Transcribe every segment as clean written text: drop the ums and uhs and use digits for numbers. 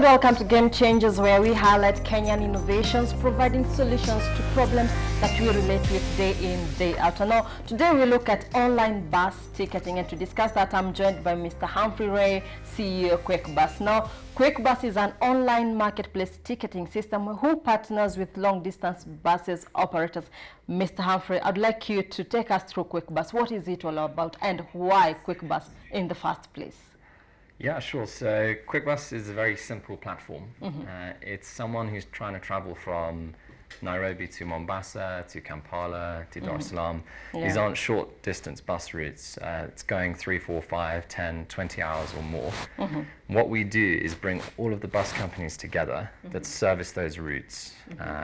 welcome to Game Changers, where we highlight Kenyan innovations, providing solutions to problems that we relate with day in, day out. And now, today we look at online bus ticketing, and to discuss that, I'm joined by Mr. Humphrey Wrey, CEO of Quickbus. Now, Quickbus is an online marketplace ticketing system who partners with long-distance buses operators. Mr. Humphrey, I'd like you to take us through Quickbus. What is it all about, and why Quickbus in the first place? Yeah, sure. So Quickbus is a very simple platform. It's someone who's trying to travel from Nairobi to Mombasa, to Kampala, to Dar es Salaam. These aren't short distance bus routes. It's going 3, 4, 5, 10, 20 hours or more. What we do is bring all of the bus companies together that service those routes,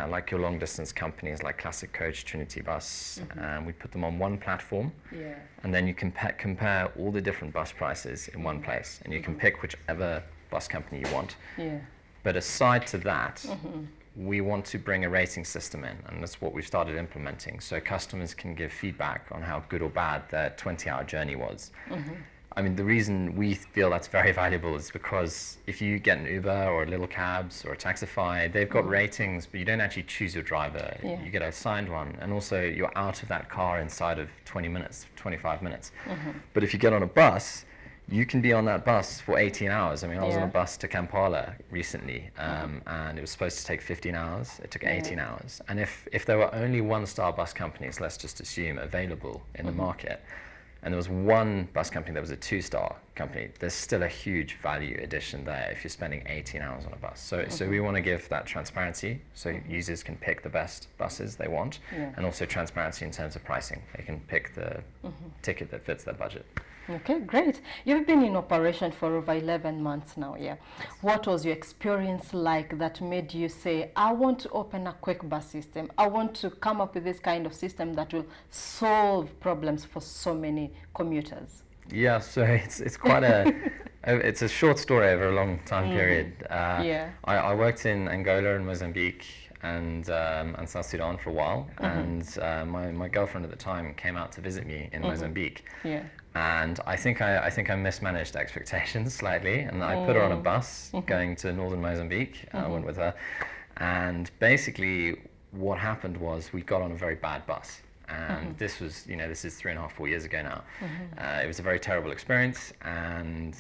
like your long distance companies like Classic Coach, Trinity Bus. We put them on one platform, and then you can compare all the different bus prices in one place, and you can pick whichever bus company you want. But aside to that, we want to bring a rating system in, and that's what we've started implementing, so customers can give feedback on how good or bad their 20-hour journey was. I mean, the reason we feel that's very valuable is because if you get an Uber or a Little Cabs or a Taxify, they've got ratings, but you don't actually choose your driver. You get assigned one, and also you're out of that car inside of 20 minutes, 25 minutes. But if you get on a bus, you can be on that bus for 18 hours. I mean, I was on a bus to Kampala recently, and it was supposed to take 15 hours. It took 18 hours. And if there were only one-star bus companies, let's just assume, available in the market, and there was one bus company that was a 2-star company, there's still a huge value addition there if you're spending 18 hours on a bus. So we want to give that transparency so users can pick the best buses they want, and also transparency in terms of pricing. They can pick the ticket that fits their budget. Okay, great. You've been in operation for over 11 months now, What was your experience like that made you say, I want to open a Quickbus system. I want to come up with this kind of system that will solve problems for so many commuters? Yeah, so it's quite it's a short story over a long time period. I worked in Angola and Mozambique and South Sudan for a while, and my girlfriend at the time came out to visit me in Mozambique. And I think I mismanaged expectations slightly, and I put her on a bus going to northern Mozambique. I went with her, and basically what happened was we got on a very bad bus. And this was, this is 3.5, 4 years ago now. It was a very terrible experience, and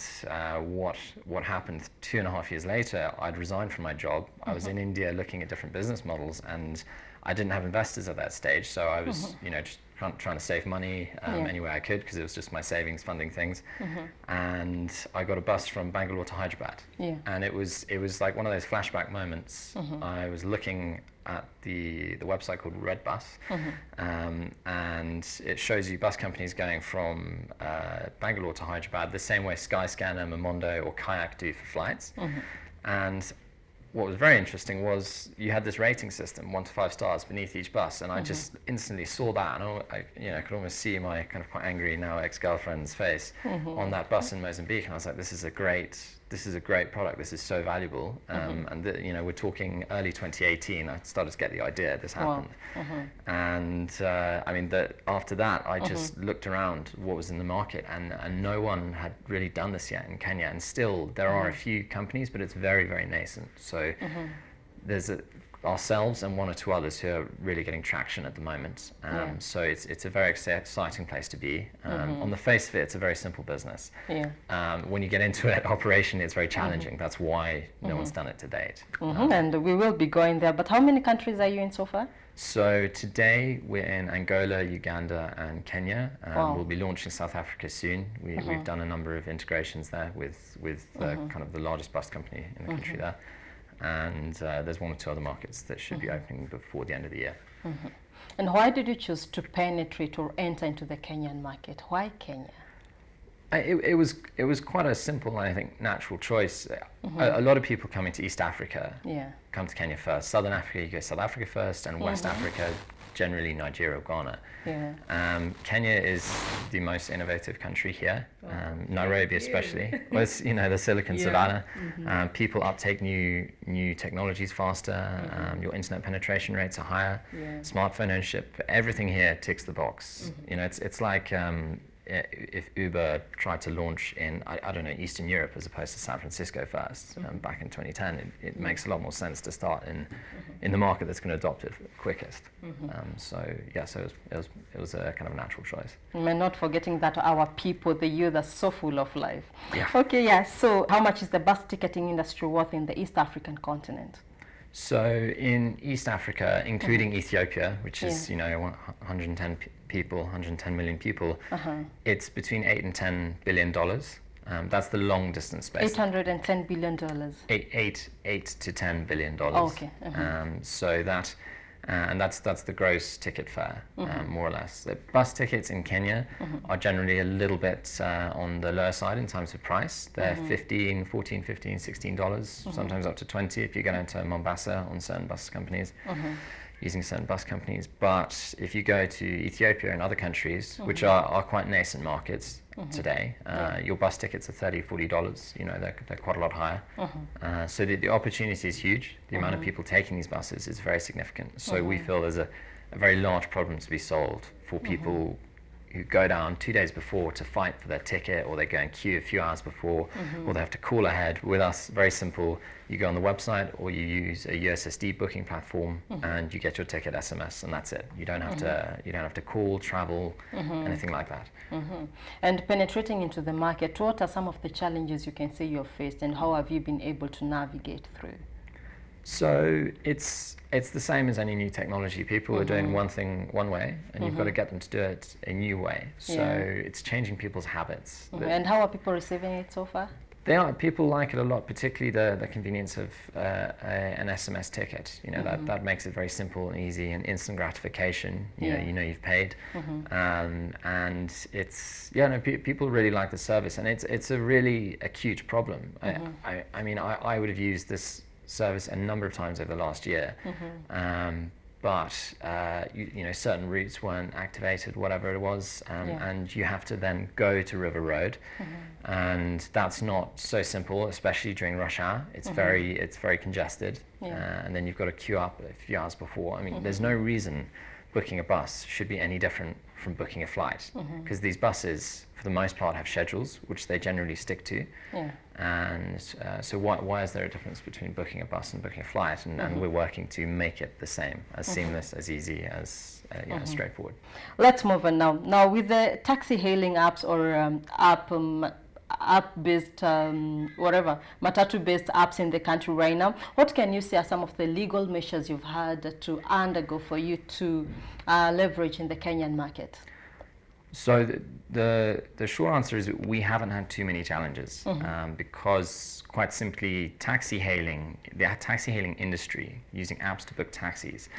what happened 2.5 years later, I'd resigned from my job. I was in India looking at different business models, and I didn't have investors at that stage, so I was, just trying to save money any way I could, because it was just my savings funding things. And I got a bus from Bangalore to Hyderabad, and it was like one of those flashback moments. I was looking at the website called Redbus, and it shows you bus companies going from Bangalore to Hyderabad the same way Skyscanner, Momondo or Kayak do for flights. And what was very interesting was you had this rating system, 1 to 5 stars beneath each bus, and I just instantly saw that, and I could almost see my kind of quite angry now ex-girlfriend's face on that bus in Mozambique, and I was like, this is a great product. This is so valuable. And we're talking early 2018. I started to get the idea this happened, and I mean that after that I just looked around what was in the market, and no one had really done this yet in Kenya, and still there are a few companies, but it's very, very nascent. So there's ourselves and 1 or 2 others who are really getting traction at the moment. So it's a very exciting place to be. On the face of it, it's a very simple business. When you get into it, operationally, it's very challenging. That's why no one's done it to date. And we will be going there. But how many countries are you in so far? So today we're in Angola, Uganda, and Kenya. We'll be launching South Africa soon. We've done a number of integrations there with kind of the largest bus company in the country there. And there's 1 or 2 other markets that should be opening before the end of the year. And why did you choose to penetrate or enter into the Kenyan market? Why Kenya? It was quite a simple, I think, natural choice. A lot of people coming to East Africa come to Kenya first. Southern Africa, you go South Africa first, and West Africa, generally Nigeria or Ghana. Kenya is the most innovative country here, Nairobi especially. Well, it's, the Silicon Savannah. People uptake new technologies faster, your internet penetration rates are higher, smartphone ownership, everything here ticks the box. It's like if Uber tried to launch in, I don't know, Eastern Europe as opposed to San Francisco first, back in 2010, it makes a lot more sense to start in the market that's going to adopt it quickest. So it was a kind of natural choice. We're not forgetting that our people, the youth, are so full of life. Yeah. Okay, yeah. So how much is the bus ticketing industry worth in the East African continent? So in East Africa, including Ethiopia, which is 110 million people, it's between $8 and $10 billion. That's the long distance space. $810 billion. $8 to $10 billion. Oh, okay. So that, and that's the gross ticket fare, more or less. The bus tickets in Kenya are generally a little bit on the lower side in terms of price. They're $14, $15, $16, sometimes up to $20 if you get into Mombasa on certain bus companies. Using certain bus companies, but if you go to Ethiopia and other countries, which are quite nascent markets today, your bus tickets are $30, $40. You know, they're quite a lot higher. So the opportunity is huge. The amount of people taking these buses is very significant. So we feel there's a very large problem to be solved for people who go down 2 days before to fight for their ticket, or they go in queue a few hours before, or they have to call ahead. With us, very simple. You go on the website, or you use a USSD booking platform, and you get your ticket SMS, and that's it. You don't have to call, travel, anything like that. And penetrating into the market, what are some of the challenges you can say you've faced, and how have you been able to navigate through? So it's the same as any new technology. People are doing one thing one way, and you've got to get them to do it a new way. So it's changing people's habits. And how are people receiving it so far? People like it a lot, particularly the convenience of an SMS ticket. You know, that makes it very simple and easy and instant gratification. You know you've paid, and it's people really like the service, and it's a really acute problem. I mean I would have used this service a number of times over the last year, but certain routes weren't activated, whatever it was, and you have to then go to River Road, and that's not so simple, especially during rush hour. It's very congested, and then you've got to queue up a few hours before. I mean, there's no reason booking a bus should be any different from booking a flight, because these buses, for the most part, have schedules which they generally stick to. And so why is there a difference between booking a bus and booking a flight? And we're working to make it the same, as seamless, as easy, as straightforward. Let's move on now. Now, with the taxi hailing apps or app-based, matatu-based apps in the country right now, what can you say are some of the legal measures you've had to undergo for you to leverage in the Kenyan market? So the short answer is we haven't had too many challenges, because quite simply the taxi hailing industry, using apps to book taxis,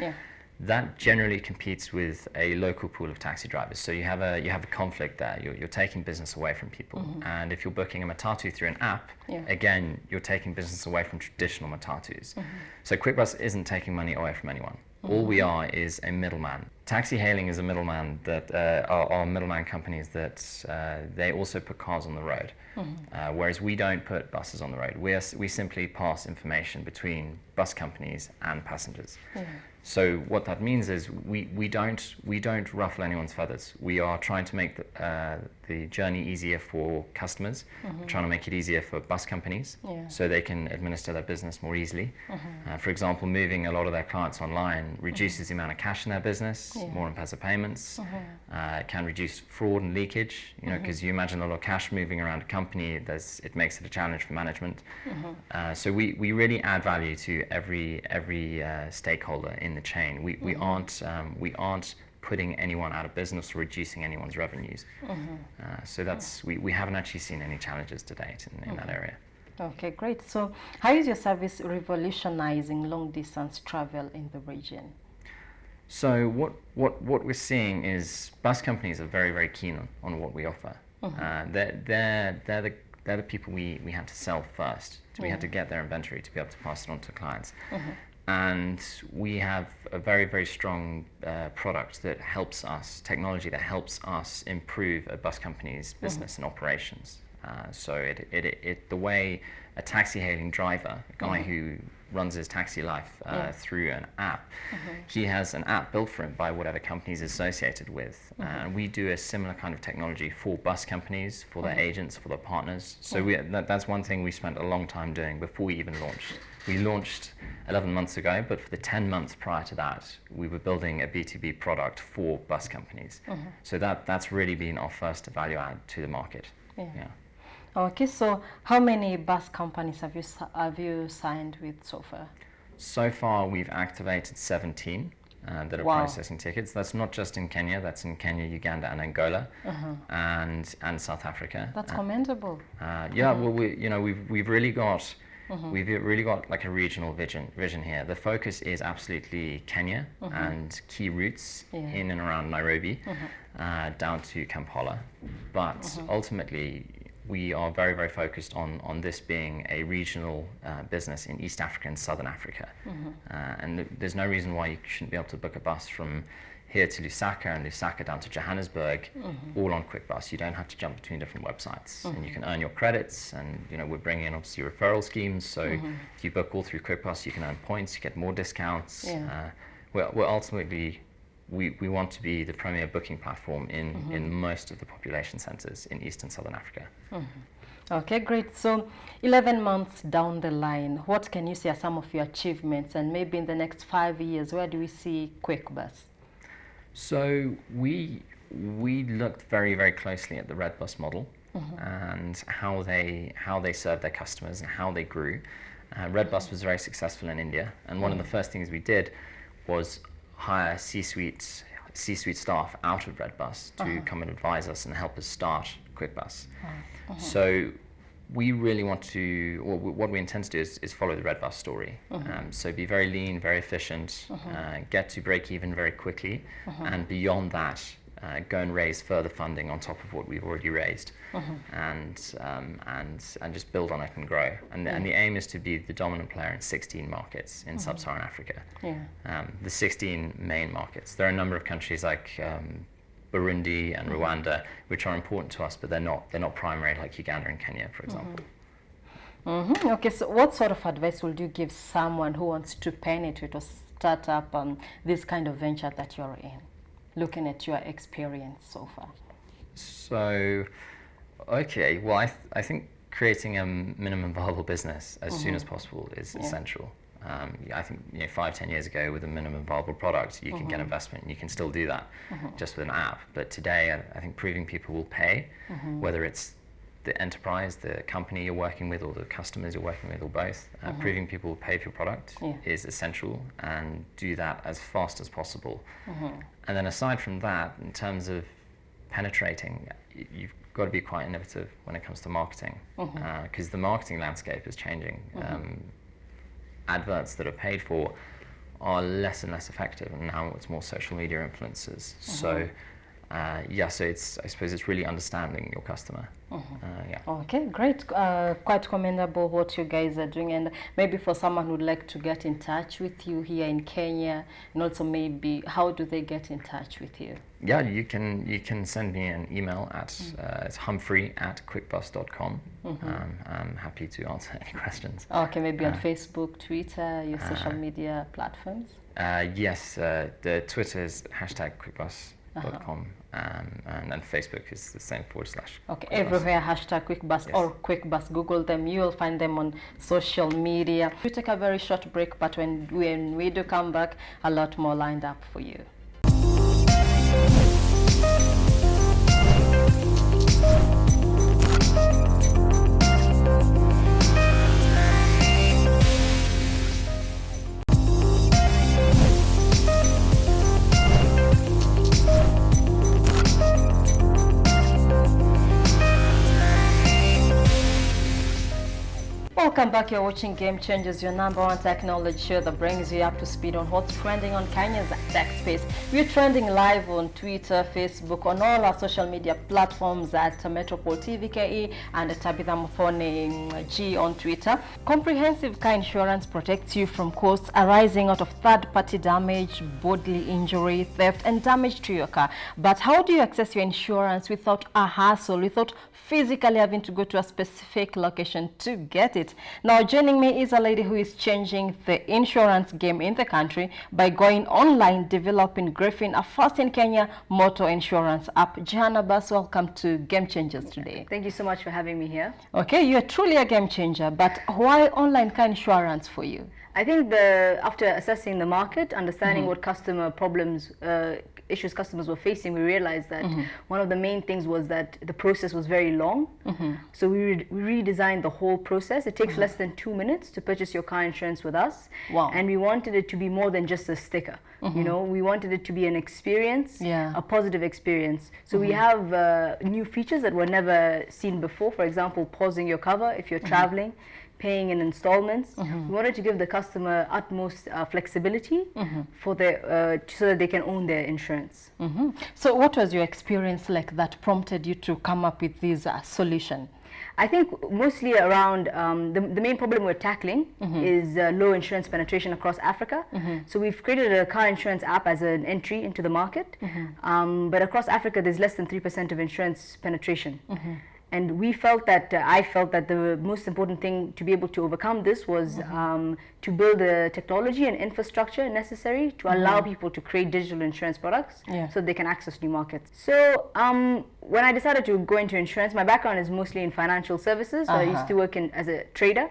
that generally competes with a local pool of taxi drivers. So you have a conflict there. You're taking business away from people, and if you're booking a matatu through an app, again you're taking business away from traditional matatus. So Quickbus isn't taking money away from anyone. All we are is a middleman. Taxi hailing is a middleman that are middleman companies that they also put cars on the road, whereas we don't put buses on the road. We simply pass information between bus companies and passengers. So what that means is we don't ruffle anyone's feathers. We are trying to make the journey easier for customers. We're trying to make it easier for bus companies, so they can administer their business more easily. For example, moving a lot of their clients online reduces the amount of cash in their business, more M-Pesa payments. It can reduce fraud and leakage. You know, because you imagine a lot of cash moving around a company, it makes it a challenge for management. So we really add value to every stakeholder in the chain. We aren't putting anyone out of business or reducing anyone's revenues. So we haven't actually seen any challenges to date in that area. Okay, great. So how is your service revolutionizing long distance travel in the region? So what we're seeing is bus companies are very, very keen on what we offer. They're the people we had to sell first. We had to get their inventory to be able to pass it on to clients. And we have a very, very strong product that helps us, technology that helps us improve a bus company's business and operations. So the way a taxi hailing driver, a guy who runs his taxi life through an app, he has an app built for him by whatever company he's associated with. And we do a similar kind of technology for bus companies, for their agents, for their partners. So that's one thing we spent a long time doing before we even launched. We launched 11 months ago, but for the 10 months prior to that, we were building a B2B product for bus companies. So that's really been our first value add to the market. Yeah. Okay, so how many bus companies have you signed with so far? So far, we've activated 17 that are processing tickets. That's not just in Kenya. That's in Kenya, Uganda, and Angola, and South Africa. That's commendable. Yeah, well, we've really got like a regional vision here. The focus is absolutely Kenya and key routes in and around Nairobi, down to Kampala, but ultimately, we are very, very focused on this being a regional business in East Africa and Southern Africa. And there's no reason why you shouldn't be able to book a bus from here to Lusaka and Lusaka down to Johannesburg, all on Quickbus. You don't have to jump between different websites. And you can earn your credits, and we're bringing in obviously referral schemes. So if you book all through Quickbus, you can earn points, you get more discounts. We're ultimately, we want to be the premier booking platform in most of the population centers in East and Southern Africa. Okay, great. So 11 months down the line, what can you say are some of your achievements, and maybe in the next 5 years, where do we see Quickbus? So we looked very, very closely at the Redbus model and how they served their customers and how they grew. Redbus was very successful in India, and one of the first things we did was hire C-suite staff out of Redbus to come and advise us and help us start Quickbus. So we really want to, or what we intend to do is follow the Redbus story. So be very lean, very efficient, get to break even very quickly, and beyond that, go and raise further funding on top of what we've already raised, and just build on it and grow. And the aim is to be the dominant player in 16 markets in sub-Saharan Africa. The 16 main markets. There are a number of countries like Burundi and Rwanda, which are important to us, but they're not primary like Uganda and Kenya, for example. Okay, so what sort of advice would you give someone who wants to penetrate or start up this kind of venture that you're in, looking at your experience so far? So, okay, well, I think creating a minimum viable business as soon as possible is essential. I think 5-10 years ago, with a minimum viable product, you can get investment, and you can still do that just with an app. But today, I think proving people will pay, whether it's the enterprise, the company you're working with, or the customers you're working with, or both. Proving people will pay for your product is essential, and do that as fast as possible. And then aside from that, in terms of penetrating, you've got to be quite innovative when it comes to marketing, because the marketing landscape is changing. Adverts that are paid for are less and less effective, and now it's more social media influencers. So so I suppose it's really understanding your customer. Okay, great. Quite commendable what you guys are doing, and maybe for someone who'd like to get in touch with you here in Kenya, and also maybe how do they get in touch with you? Yeah, you can send me an email at it's humphrey@quickbus.com. I'm happy to answer any questions. Okay, maybe on Facebook, Twitter, your social media platforms? Yes, the Twitter is #quickbus.com, and then Facebook is the same / Okay, Quickbus. everywhere #Quickbus or Quickbus. Google them, you'll find them on social media. We take a very short break, but when we do come back, a lot more lined up for you. Welcome back. You're watching Game Changers, your #1 technology show that brings you up to speed on what's trending on Kenya's tech space. We're trending live on Twitter, Facebook, on all our social media platforms at Metropole TV KE and Tabitha Mufone G on Twitter. Comprehensive car insurance protects you from costs arising out of third-party damage, bodily injury, theft, and damage to your car. But how do you access your insurance without a hassle, without physically having to go to a specific location to get it? Now, joining me is a lady who is changing the insurance game in the country by going online, developing Griffin, a first in Kenya motor insurance app. Jihan Abass, welcome to Game Changers today. Thank you so much for having me here. Okay, you're truly a game changer, but why online car insurance for you? I think after assessing the market, understanding what customer problems, issues customers were facing, we realized that one of the main things was that the process was very long. So we redesigned the whole process. It takes less than 2 minutes to purchase your car insurance with us. Wow. And we wanted it to be more than just a sticker. You know, we wanted it to be an experience, a positive experience. So we have new features that were never seen before. For example, pausing your cover if you're traveling, paying in installments. We wanted to give the customer utmost flexibility for so that they can own their insurance. So what was your experience like that prompted you to come up with this solution? I think mostly around the main problem we're tackling is low insurance penetration across Africa. So we've created a car insurance app as an entry into the market. But across Africa, there's less than 3% of insurance penetration. And we felt that, I felt that the most important thing to be able to overcome this was to build the technology and infrastructure necessary to allow people to create digital insurance products so they can access new markets. So when I decided to go into insurance, my background is mostly in financial services. So I used to work as a trader.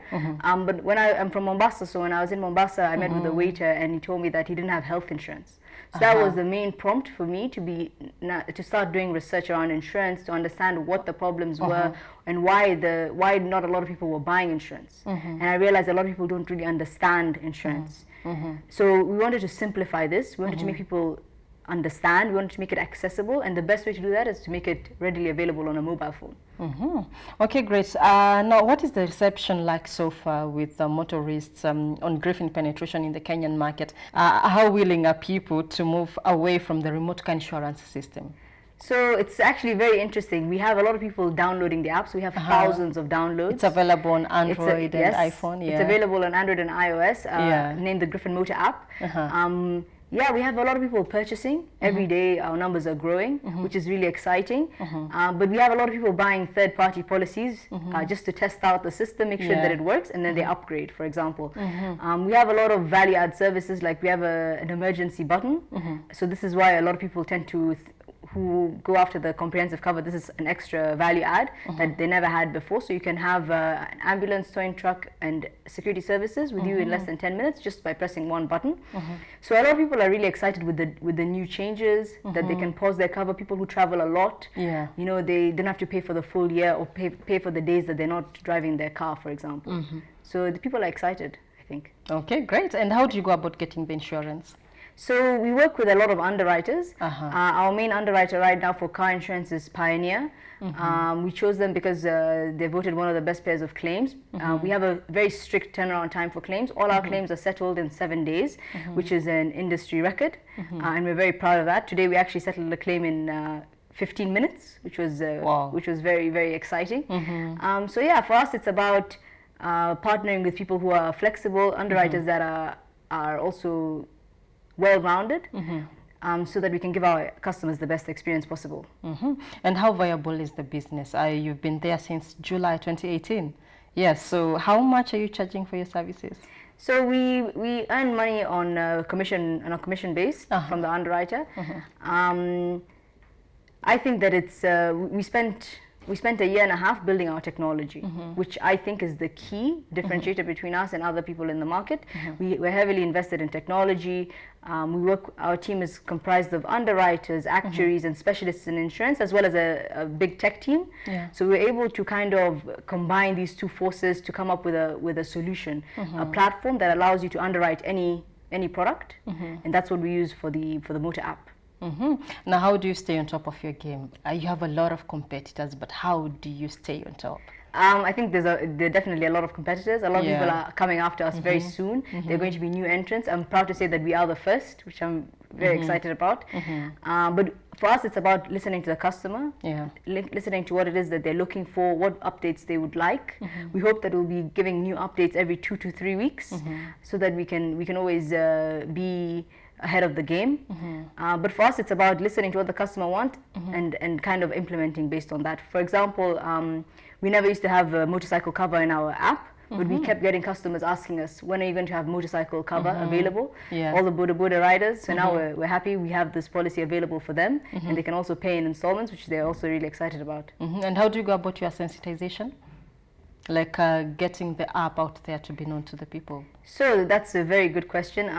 But when I'm from Mombasa, so when I was in Mombasa, I met with a waiter and he told me that he didn't have health insurance. So that was the main prompt for me to start doing research around insurance, to understand what the problems were and why not a lot of people were buying insurance. And I realized a lot of people don't really understand insurance. So we wanted to simplify this. We wanted to make people understand. We wanted to make it accessible, and the best way to do that is to make it readily available on a mobile phone. Okay, great. Now, what is the reception like so far with motorists on Griffin penetration in the Kenyan market? How willing are people to move away from the remote car insurance system? So it's actually very interesting. We have a lot of people downloading the app. So we have thousands of downloads. It's available on Android and iPhone. It's available on Android and iOS, named the Griffin Motor app. Yeah, we have a lot of people purchasing. Every day our numbers are growing, which is really exciting. But we have a lot of people buying third-party policies just to test out the system, make sure that it works, and then they upgrade, for example. We have a lot of value-add services, like we have an emergency button. So this is why a lot of people tend to who go after the comprehensive cover, this is an extra value add that they never had before. So you can have an ambulance, towing truck, and security services with you in less than 10 minutes just by pressing one button. So a lot of people are really excited with the new changes, that they can pause their cover. People who travel a lot, you know, they don't have to pay for the full year or pay for the days that they're not driving their car, for example. So the people are excited, I think. Okay, great. And how do you go about getting the insurance? So we work with a lot of underwriters. Our main underwriter right now for car insurance is Pioneer. We chose them because they voted one of the best payers of claims. We have a very strict turnaround time for claims. All our claims are settled in 7 days, which is an industry record. And we're very proud of that. Today we actually settled a claim in 15 minutes, which was very, very exciting. So yeah, for us it's about partnering with people who are flexible, underwriters that are also well-rounded, so that we can give our customers the best experience possible. And how viable is the business? You've been there since July 2018. Yes, so how much are you charging for your services? So we earn money on a commission base from the underwriter. I think that it's we spent a year and a half building our technology, which I think is the key differentiator between us and other people in the market. We're heavily invested in technology. Our team is comprised of underwriters, actuaries, and specialists in insurance, as well as a big tech team. So we're able to kind of combine these two forces to come up with a solution, a platform that allows you to underwrite any product, and that's what we use for the motor app. Now, how do you stay on top of your game? You have a lot of competitors, but how do you stay on top? I think there are definitely a lot of competitors. A lot of people are coming after us very soon. They're going to be new entrants. I'm proud to say that we are the first, which I'm very excited about. But for us, it's about listening to the customer, listening to what it is that they're looking for, what updates they would like. We hope that we'll be giving new updates every 2 to 3 weeks, so that we can always be ahead of the game. But for us, it's about listening to what the customer wants and kind of implementing based on that. For example, we never used to have a motorcycle cover in our app, but we kept getting customers asking us, when are you going to have motorcycle cover available? All the Boda riders. So now we're happy we have this policy available for them, and they can also pay in installments, which they're also really excited about. And how do you go about your sensitization? Like getting the app out there to be known to the people? So that's a very good question.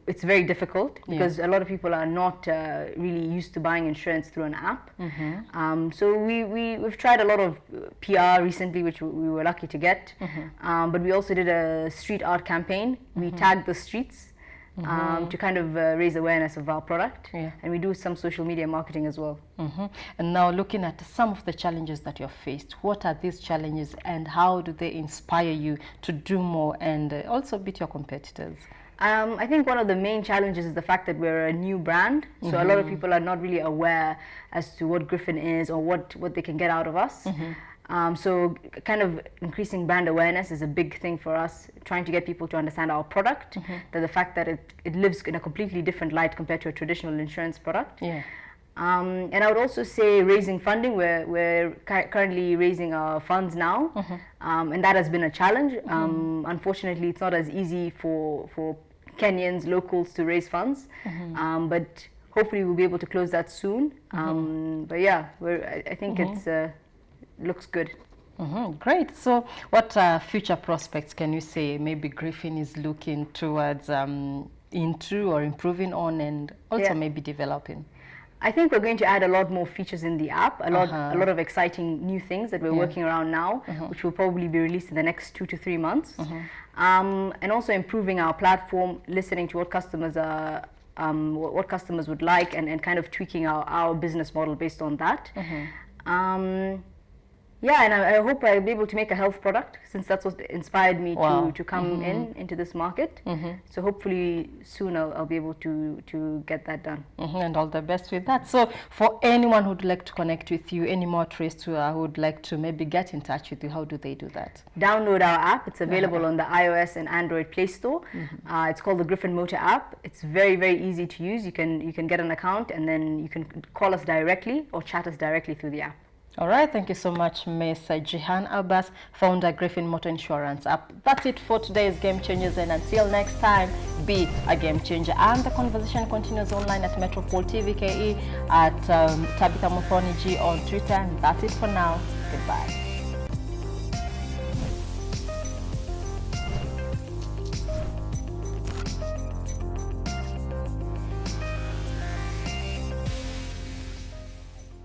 It's very difficult because a lot of people are not really used to buying insurance through an app. So we've tried a lot of PR recently, which we were lucky to get. But we also did a street art campaign. We tagged the streets to kind of raise awareness of our product. And we do some social media marketing as well. And now looking at some of the challenges that you've faced, what are these challenges and how do they inspire you to do more and also beat your competitors? I think one of the main challenges is the fact that we're a new brand. So a lot of people are not really aware as to what Griffin is or what they can get out of us. So kind of increasing brand awareness is a big thing for us, trying to get people to understand our product, that the fact that it lives in a completely different light compared to a traditional insurance product. And I would also say raising funding. We're currently raising our funds now, and that has been a challenge. Unfortunately, it's not as easy for Kenyans, locals to raise funds, but hopefully we'll be able to close that soon. But yeah, I think it's looks good. Great. So what future prospects can you say maybe Griffin is looking towards into or improving on and also maybe developing? I think we're going to add a lot more features in the app, a lot of exciting new things that we're working around now, which will probably be released in the next 2 to 3 months. And also improving our platform, listening to what customers are what customers would like, and kind of tweaking our business model based on that. Yeah, and I hope I'll be able to make a health product, since that's what inspired me to come into this market. So hopefully soon I'll be able to get that done. And all the best with that. So for anyone who'd like to connect with you, any more trades who would like to maybe get in touch with you, how do they do that? Download our app. It's available on the iOS and Android Play Store. It's called the Griffin Motor app. It's very, very easy to use. You can get an account and then you can call us directly or chat us directly through the app. All right, thank you so much, Ms. Jihan Abass, founder, Griffin Motor Insurance app. That's it for today's Game Changers, and until next time, be a game changer. And the conversation continues online at Metropole TV KE, at Tabitha Muthoni G on Twitter. And that's it for now. Goodbye.